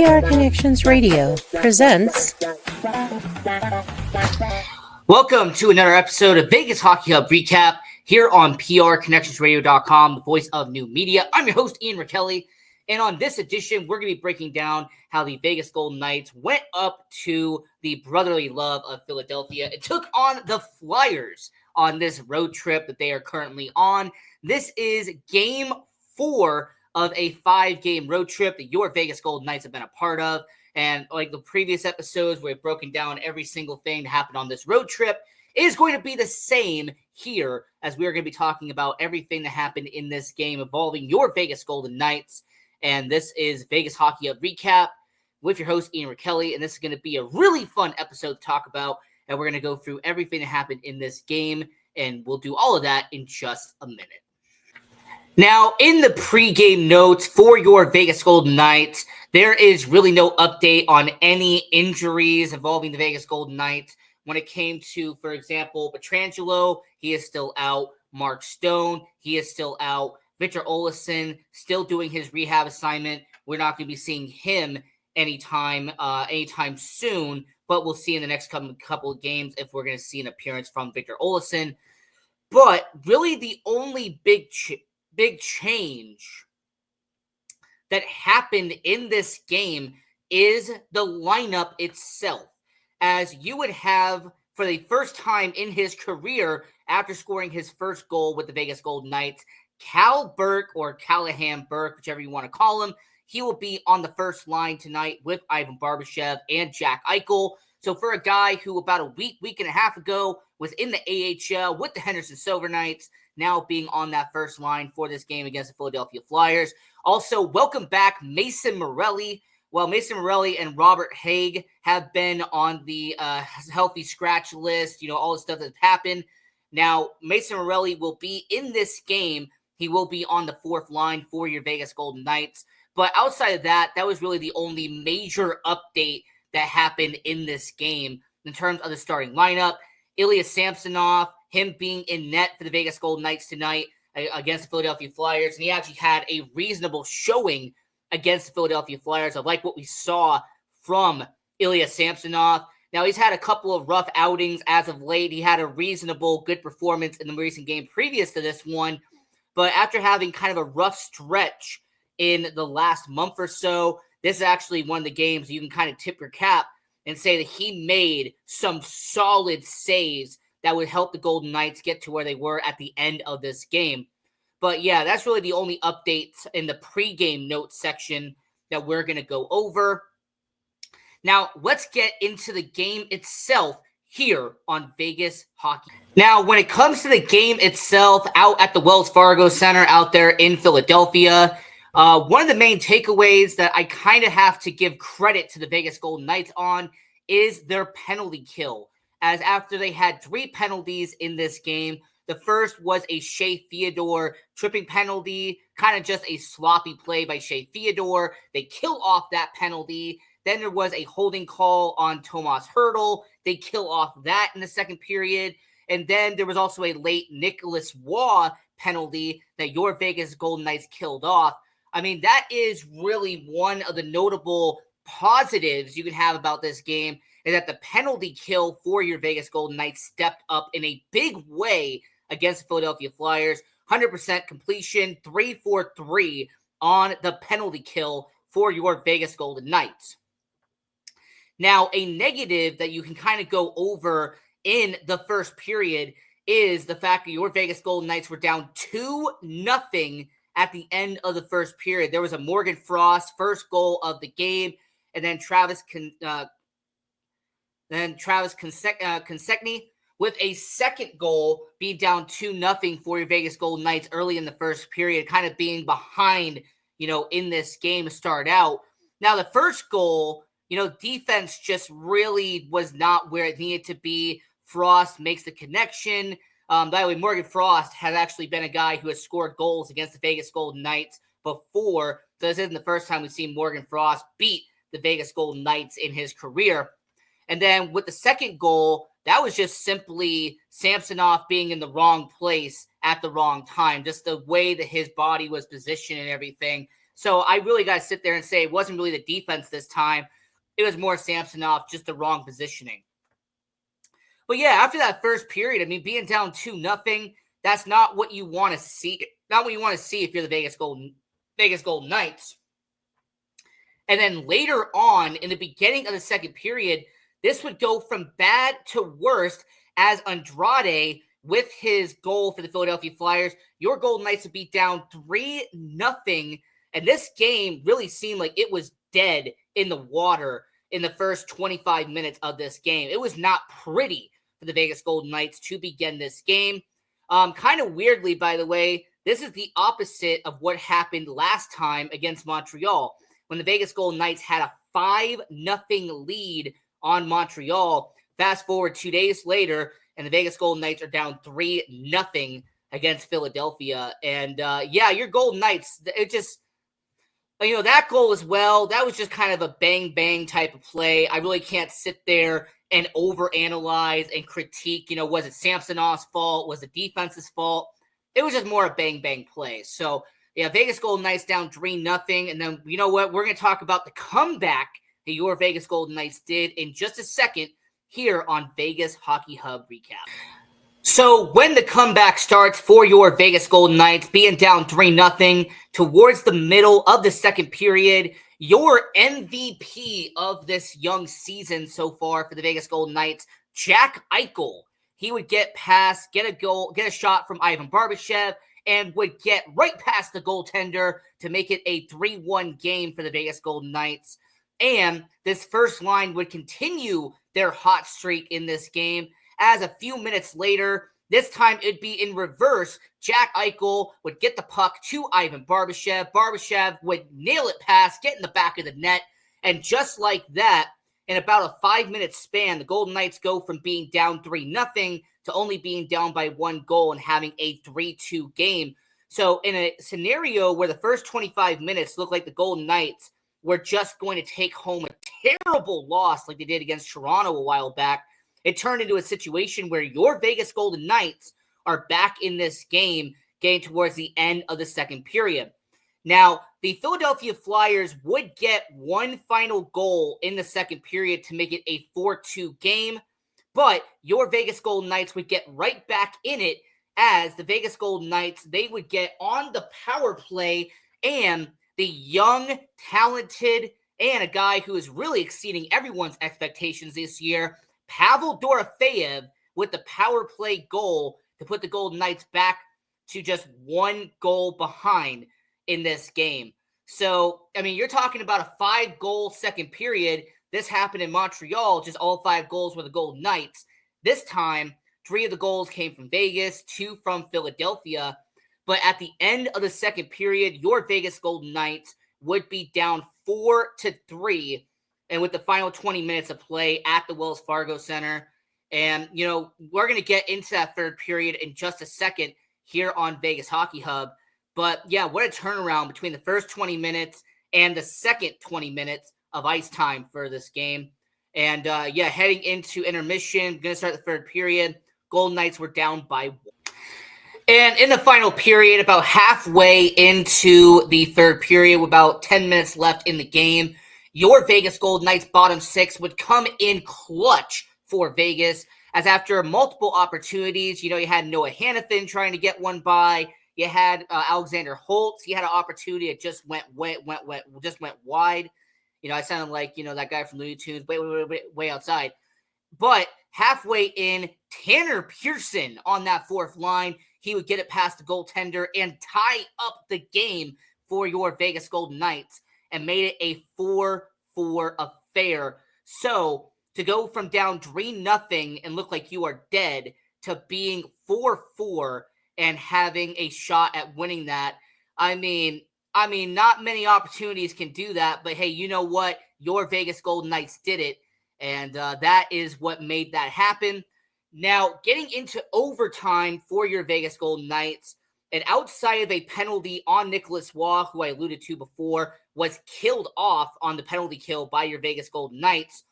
PR Connections Radio presents. Welcome to another episode of Vegas Hockey Hub Recap here on PRConnectionsRadio.com, the voice of new media. I'm your host, Ian Rachiele, and on this edition, we're going to be breaking down how the Vegas Golden Knights went up to the brotherly love of Philadelphia and took on the Flyers on this road trip that they are currently on. This is Game 4 of a 5-game road trip that your Vegas Golden Knights have been a part of. And like the previous episodes where we've broken down every single thing that happened on this road trip, it is going to be the same here, as we are going to be talking about everything that happened in this game involving your Vegas Golden Knights. And this is Vegas Hockey Hub Recap with your host, Ian Rachiele. And this is going to be a really fun episode to talk about. And we're going to go through everything that happened in this game. And we'll do all of that in just a minute. Now, in the pregame notes for your Vegas Golden Knights, there is really no update on any injuries involving the Vegas Golden Knights. When it came to, for example, Pietrangelo, he is still out. Mark Stone, he is still out. Victor Olofsson, still doing his rehab assignment. We're not going to be seeing him anytime soon, but we'll see in the next couple of games if we're going to see an appearance from Victor Olofsson. But really the only big change that happened in this game is the lineup itself, as you would have for the first time in his career after scoring his first goal with the Vegas Golden Knights, Cal Burke or Callahan Burke, whichever you want to call him. He will be on the first line tonight with Ivan Barbashev and Jack Eichel. So for a guy who about a week and a half ago was in the AHL with the Henderson Silver Knights, now being on that first line for this game against the Philadelphia Flyers. Also, welcome back Mason Morelli. Well, Mason Morelli and Robert Haig have been on the healthy scratch list, all the stuff that's happened. Now, Mason Morelli will be in this game. He will be on the fourth line for your Vegas Golden Knights. But outside of that, that was really the only major update that happened in this game in terms of the starting lineup. Ilya Samsonov, him being in net for the Vegas Golden Knights tonight against the Philadelphia Flyers. And he actually had a reasonable showing against the Philadelphia Flyers. I like what we saw from Ilya Samsonov. Now, he's had a couple of rough outings as of late. He had a reasonable, good performance in the recent game previous to this one. But after having kind of a rough stretch in the last month or so, this is actually one of the games you can kind of tip your cap and say that he made some solid saves that would help the Golden Knights get to where they were at the end of this game. But yeah, that's really the only updates in the pregame notes section that we're going to go over. Now, let's get into the game itself here on Vegas Hockey. Now, when it comes to the game itself out at the Wells Fargo Center out there in Philadelphia, one of the main takeaways that I kind of have to give credit to the Vegas Golden Knights on is their penalty kill. As after they had 3 penalties in this game, the first was a Shea Theodore tripping penalty, kind of just a sloppy play by Shea Theodore. They kill off that penalty. Then there was a holding call on Tomas Hertl. They kill off that in the second period. And then there was also a late Nicholas Waugh penalty that your Vegas Golden Knights killed off. I mean, that is really one of the notable positives you can have about this game, is that the penalty kill for your Vegas Golden Knights stepped up in a big way against the Philadelphia Flyers. 100% completion, 3-for-3 on the penalty kill for your Vegas Golden Knights. Now, a negative that you can kind of go over in the first period is the fact that your Vegas Golden Knights were down 2-0 at the end of the first period. There was a Morgan Frost first goal of the game, and then Travis Konecny with a second goal, being down 2-0 for your Vegas Golden Knights early in the first period, kind of being behind, in this game to start out. Now, the first goal, defense just really was not where it needed to be. Frost makes the connection. By the way, Morgan Frost has actually been a guy who has scored goals against the Vegas Golden Knights before. So this isn't the first time we've seen Morgan Frost beat the Vegas Golden Knights in his career. And then with the second goal, that was just simply Samsonov being in the wrong place at the wrong time. Just the way that his body was positioned and everything. So I really got to sit there and say it wasn't really the defense this time. It was more Samsonov, just the wrong positioning. But yeah, after that first period, I mean, being down 2-0, that's not what you want to see. Not what you want to see if you're the Vegas Golden Knights. And then later on, in the beginning of the second period, this would go from bad to worst as Andrade, with his goal for the Philadelphia Flyers, your Golden Knights would be down 3-0. And this game really seemed like it was dead in the water in the first 25 minutes of this game. It was not pretty for the Vegas Golden Knights to begin this game. Kind of weirdly, by the way, this is the opposite of what happened last time against Montreal, when the Vegas Golden Knights had a 5-0 lead on Montreal. Fast forward 2 days later, and the Vegas Golden Knights are down 3-0 against Philadelphia. And yeah, your Golden Knights, it just, that goal as well, that was just kind of a bang-bang type of play. I really can't sit there and overanalyze and critique, was it Samsonov's fault? Was it defense's fault? It was just more a bang-bang play. So, yeah, Vegas Golden Knights down 3-0. And then, you know what? We're going to talk about the comeback that your Vegas Golden Knights did in just a second here on Vegas Hockey Hub Recap. So when the comeback starts for your Vegas Golden Knights, being down 3-0 towards the middle of the second period, your MVP of this young season so far for the Vegas Golden Knights, Jack Eichel, he would get past, get a goal, get a shot from Ivan Barbashev, and would get right past the goaltender to make it a 3-1 game for the Vegas Golden Knights. And this first line would continue their hot streak in this game, as a few minutes later, this time it'd be in reverse. Jack Eichel would get the puck to Ivan Barbashev. Barbashev would nail it past, get in the back of the net, and just like that, in about a 5-minute span, the Golden Knights go from being down 3-0 to only being down by 1 goal and having a 3-2 game. So in a scenario where the first 25 minutes looked like the Golden Knights were just going to take home a terrible loss like they did against Toronto a while back, it turned into a situation where your Vegas Golden Knights are back in this game, getting towards the end of the second period. Now, the Philadelphia Flyers would get one final goal in the second period to make it a 4-2 game, but your Vegas Golden Knights would get right back in it, as the Vegas Golden Knights, they would get on the power play, and the young, talented, and a guy who is really exceeding everyone's expectations this year, Pavel Dorofeyev, with the power play goal to put the Golden Knights back to just 1 goal behind in this game. So, I mean, you're talking about a 5-goal second period. This happened in Montreal, just all 5 goals were the Golden Knights. This time, 3 of the goals came from Vegas, 2 from Philadelphia. But at the end of the second period, your Vegas Golden Knights would be down 4-3. And with the final 20 minutes of play at the Wells Fargo Center. And, we're going to get into that third period in just a second here on Vegas Hockey Hub. But, yeah, what a turnaround between the first 20 minutes and the second 20 minutes of ice time for this game. And, heading into intermission, going to start the third period. Golden Knights were down by 1. And in the final period, about halfway into the third period, with about 10 minutes left in the game, your Vegas Golden Knights bottom 6 would come in clutch for Vegas, as after multiple opportunities, you had Noah Hanifin trying to get one by. You had Alexander Holtz. He had an opportunity. It just went wide. I sounded like, that guy from Looney Tunes, way outside. But halfway in, Tanner Pearson on that fourth line, he would get it past the goaltender and tie up the game for your Vegas Golden Knights, and made it a 4-4 affair. So to go from down 3-0 and look like you are dead to being 4-4 and having a shot at winning that, I mean, not many opportunities can do that. But hey, you know what? Your Vegas Golden Knights did it, and that is what made that happen. Now, getting into overtime for your Vegas Golden Knights, and outside of a penalty on Nicholas Waugh, who I alluded to before, was killed off on the penalty kill by your Vegas Golden Knights.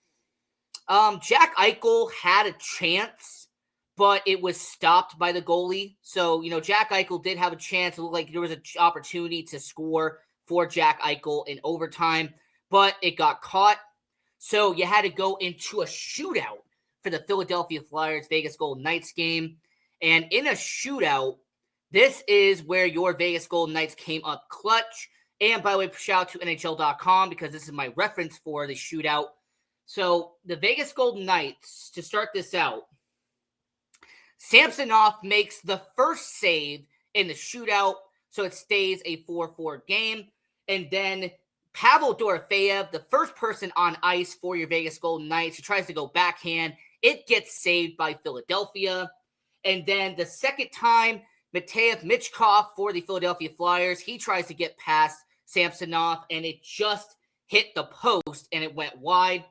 Jack Eichel had a chance, but it was stopped by the goalie. So, Jack Eichel did have a chance. It looked like there was an opportunity to score for Jack Eichel in overtime, but it got caught. So you had to go into a shootout for the Philadelphia Flyers Vegas Golden Knights game. And in a shootout, this is where your Vegas Golden Knights came up clutch. And by the way, shout out to NHL.com because this is my reference for the shootout. So the Vegas Golden Knights, to start this out, Samsonov makes the first save in the shootout, so it stays a 4-4 game. And then Pavel Dorofeyev, the first person on ice for your Vegas Golden Knights, who tries to go backhand, it gets saved by Philadelphia. And then the second time, Mateev Michkov for the Philadelphia Flyers, he tries to get past Samsonov, and it just hit the post, and it went wide.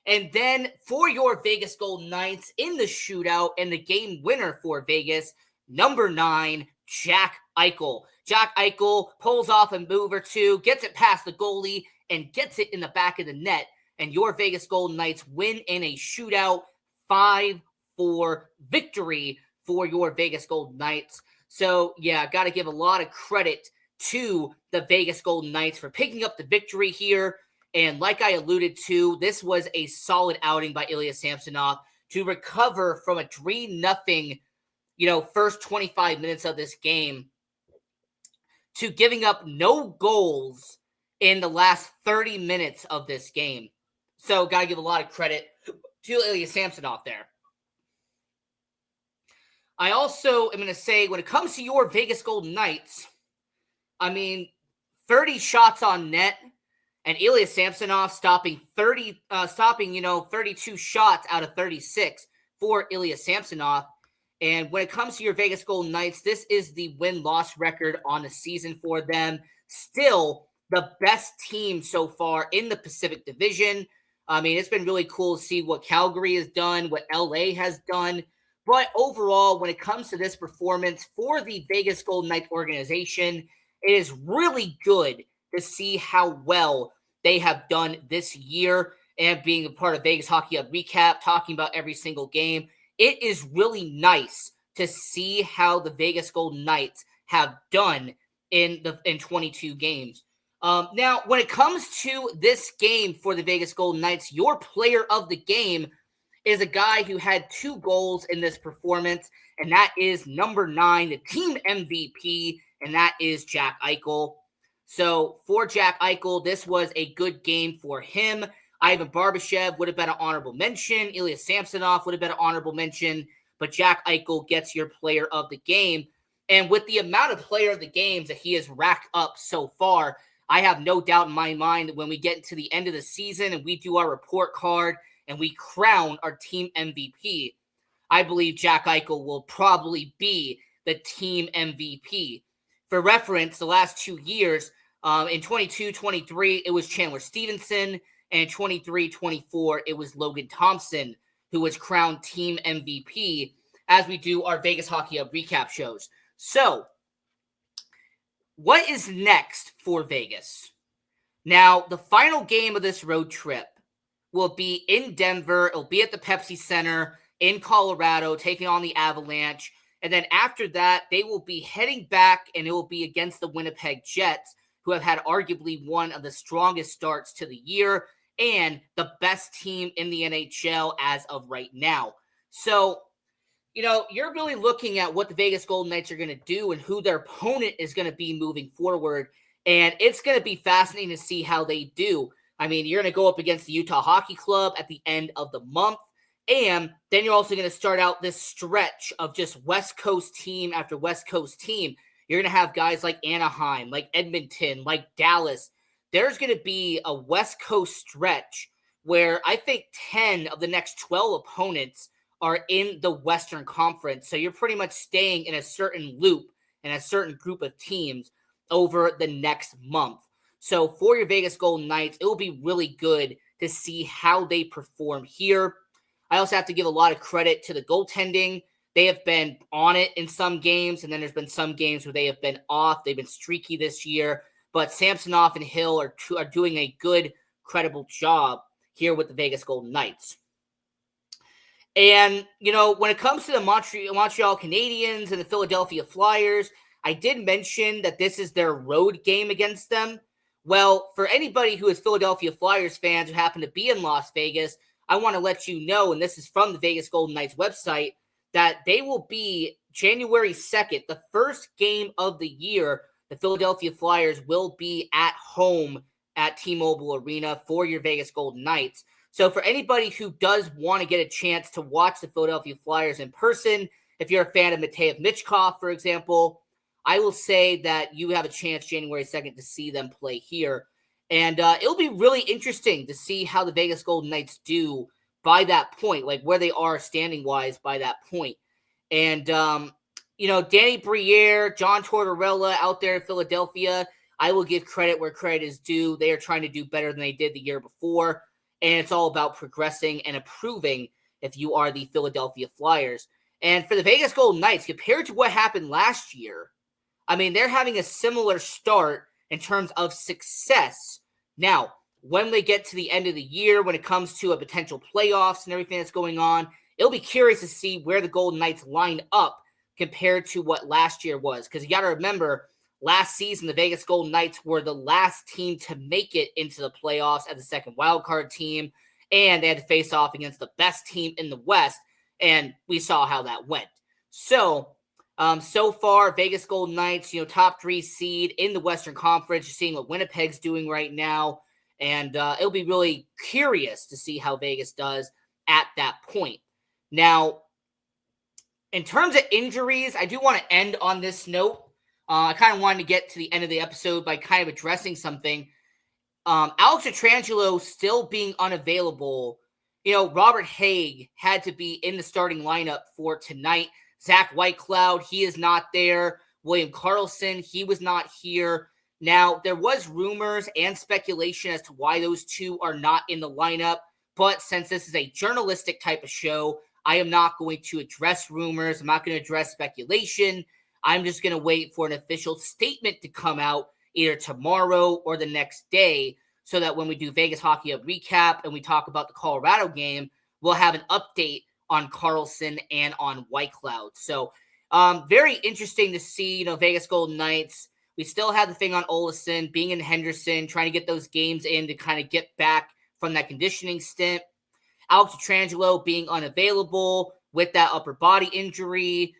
And then for your Vegas Golden Knights in the shootout and the game winner for Vegas, number 9, Jack Eichel. Jack Eichel pulls off a move or two, gets it past the goalie, and gets it in the back of the net. And your Vegas Golden Knights win in a shootout, 5-4 victory for your Vegas Golden Knights. So, yeah, got to give a lot of credit to the Vegas Golden Knights for picking up the victory here. And like I alluded to, this was a solid outing by Ilya Samsonov to recover from a 3-0, first 25 minutes of this game to giving up no goals in the last 30 minutes of this game. So got to give a lot of credit to Ilya Samsonov there. I also am going to say, when it comes to your Vegas Golden Knights, 30 shots on net, and Ilya Samsonov stopping 32 shots out of 36 for Ilya Samsonov. And when it comes to your Vegas Golden Knights, this is the win-loss record on the season for them. Still the best team so far in the Pacific Division. It's been really cool to see what Calgary has done, what LA has done. But overall, when it comes to this performance for the Vegas Golden Knights organization, it is really good to see how well they have done this year. And being a part of Vegas Hockey Hub Recap, talking about every single game, it is really nice to see how the Vegas Golden Knights have done in 22 games. Now, when it comes to this game for the Vegas Golden Knights, your player of the game is a guy who had 2 goals in this performance, and that is number 9, the team MVP, and that is Jack Eichel. So for Jack Eichel, this was a good game for him. Ivan Barbashev would have been an honorable mention. Ilya Samsonov would have been an honorable mention. But Jack Eichel gets your player of the game. And with the amount of player of the games that he has racked up so far, I have no doubt in my mind that when we get to the end of the season and we do our report card and we crown our team MVP, I believe Jack Eichel will probably be the team MVP. For reference, the last 2 years, in 22-23, it was Chandler Stevenson, and in 23-24, it was Logan Thompson who was crowned team MVP as we do our Vegas Hockey Hub recap shows. So, what is next for Vegas? Now, the final game of this road trip will be in Denver. It'll be at the Pepsi Center in Colorado, taking on the Avalanche. And then after that, they will be heading back, and it will be against the Winnipeg Jets, who have had arguably one of the strongest starts to the year and the best team in the NHL as of right now. So, you're really looking at what the Vegas Golden Knights are going to do and who their opponent is going to be moving forward. And it's going to be fascinating to see how they do. You're going to go up against the Utah Hockey Club at the end of the month. And then you're also going to start out this stretch of just West Coast team after West Coast team. You're going to have guys like Anaheim, like Edmonton, like Dallas. There's going to be a West Coast stretch where I think 10 of the next 12 opponents are in the Western Conference. So you're pretty much staying in a certain loop and a certain group of teams over the next month. So for your Vegas Golden Knights, it will be really good to see how they perform here. I also have to give a lot of credit to the goaltending. They have been on it in some games, and then there's been some games where they have been off. They've been streaky this year. But Samsonov and Hill are doing a good, credible job here with the Vegas Golden Knights. And, when it comes to the Montreal Canadiens and the Philadelphia Flyers, I did mention that this is their road game against them. Well, for anybody who is Philadelphia Flyers fans who happen to be in Las Vegas, I want to let you know, and this is from the Vegas Golden Knights website, that they will be January 2nd, the first game of the year. The Philadelphia Flyers will be at home at T-Mobile Arena for your Vegas Golden Knights. So for anybody who does want to get a chance to watch the Philadelphia Flyers in person, if you're a fan of Matej Michkov, for example, I will say that you have a chance January 2nd to see them play here. And it'll be really interesting to see how the Vegas Golden Knights do by that point, like where they are standing-wise by that point. And, Danny Briere, John Tortorella out there in Philadelphia, I will give credit where credit is due. They are trying to do better than they did the year before. And it's all about progressing and improving if you are the Philadelphia Flyers. And for the Vegas Golden Knights, compared to what happened last year, I mean, they're having a similar start in terms of success. Now, when they get to the end of the year, when it comes to a potential playoffs and everything that's going on, it'll be curious to see where the Golden Knights line up compared to what last year was. Because you got to remember, last season, the Vegas Golden Knights were the last team to make it into the playoffs as the second wildcard team, and they had to face off against the best team in the West, and we saw how that went. So far, Vegas Golden Knights, top 3 seed in the Western Conference. You're seeing what Winnipeg's doing right now, and it'll be really curious to see how Vegas does at that point. Now, in terms of injuries, I do want to end on this note. I kind of wanted to get to the end of the episode by kind of addressing something. Alex Pietrangelo still being unavailable. Robert Haig had to be in the starting lineup for tonight. Zach Whitecloud, he is not there. William Karlsson, he was not here. Now, there was rumors and speculation as to why those two are not in the lineup, but since this is a journalistic type of show, I am not going to address rumors. I'm not going to address speculation. I'm just going to wait for an official statement to come out either tomorrow or the next day so that when we do Vegas Hockey Hub recap and we talk about the Colorado game, we'll have an update on Karlsson and on Whitecloud. So very interesting to see, Vegas Golden Knights. We still have the thing on Olsen being in Henderson, trying to get those games in to kind of get back from that conditioning stint. Alex Pietrangelo being unavailable with that upper body injury.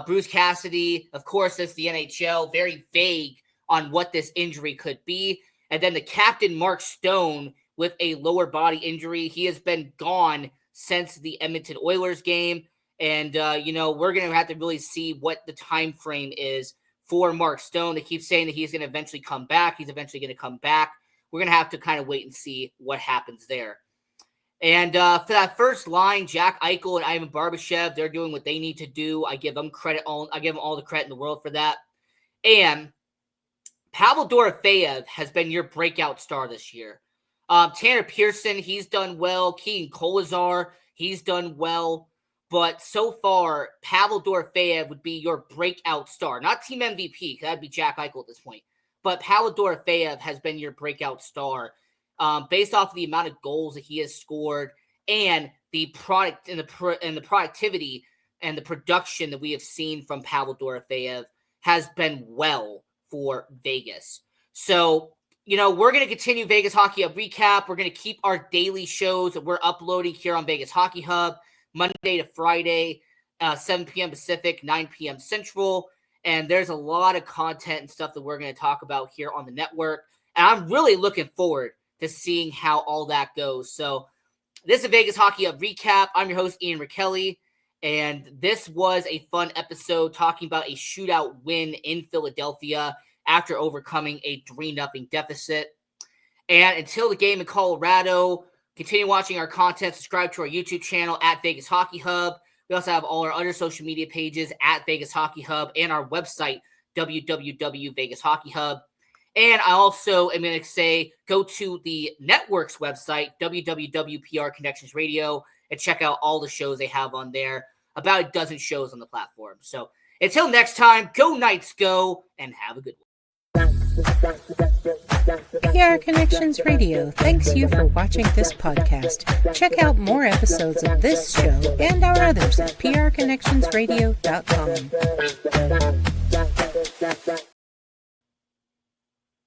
Bruce Cassidy, of course, that's the NHL, very vague on what this injury could be. And then the captain, Mark Stone, with a lower body injury. He has been gone since the Edmonton Oilers game. And, we're going to have to really see what the time frame is for Mark Stone. They keep saying that he's going to eventually come back. He's eventually going to come back. We're going to have to kind of wait and see what happens there. And for that first line, Jack Eichel and Ivan Barbashev, they're doing what they need to do. I give them credit. I give them all the credit in the world for that. And Pavel Dorofeyev has been your breakout star this year. Tanner Pearson, he's done well. Keegan Kolazar, he's done well. But so far, Pavel Dorofeyev would be your breakout star. Not team MVP, because that'd be Jack Eichel at this point. But Pavel Dorofeyev has been your breakout star. Based off of the amount of goals that he has scored and the product and the productivity and the production that we have seen from Pavel Dorofeyev has been well for Vegas. So, we're going to continue Vegas Hockey Hub recap. We're going to keep our daily shows that we're uploading here on Vegas Hockey Hub, Monday to Friday, 7 p.m. Pacific, 9 p.m. Central. And there's a lot of content and stuff that we're going to talk about here on the network. And I'm really looking forward to seeing how all that goes. So this is Vegas Hockey Hub recap. I'm your host, Ian Rachiele, and this was a fun episode talking about a shootout win in Philadelphia after overcoming a 3-0 deficit. And until the game in Colorado, continue watching our content. Subscribe to our YouTube channel at Vegas Hockey Hub. We also have all our other social media pages at Vegas Hockey Hub and our website, www.vegashockeyhub. And I also am going to say, go to the network's website, www.PR Connections Radio, and check out all the shows they have on there. About a dozen shows on the platform. So until next time, go Knights, go, and have a good one. PR Connections Radio thanks you for watching this podcast. Check out more episodes of this show and our others at prconnectionsradio.com.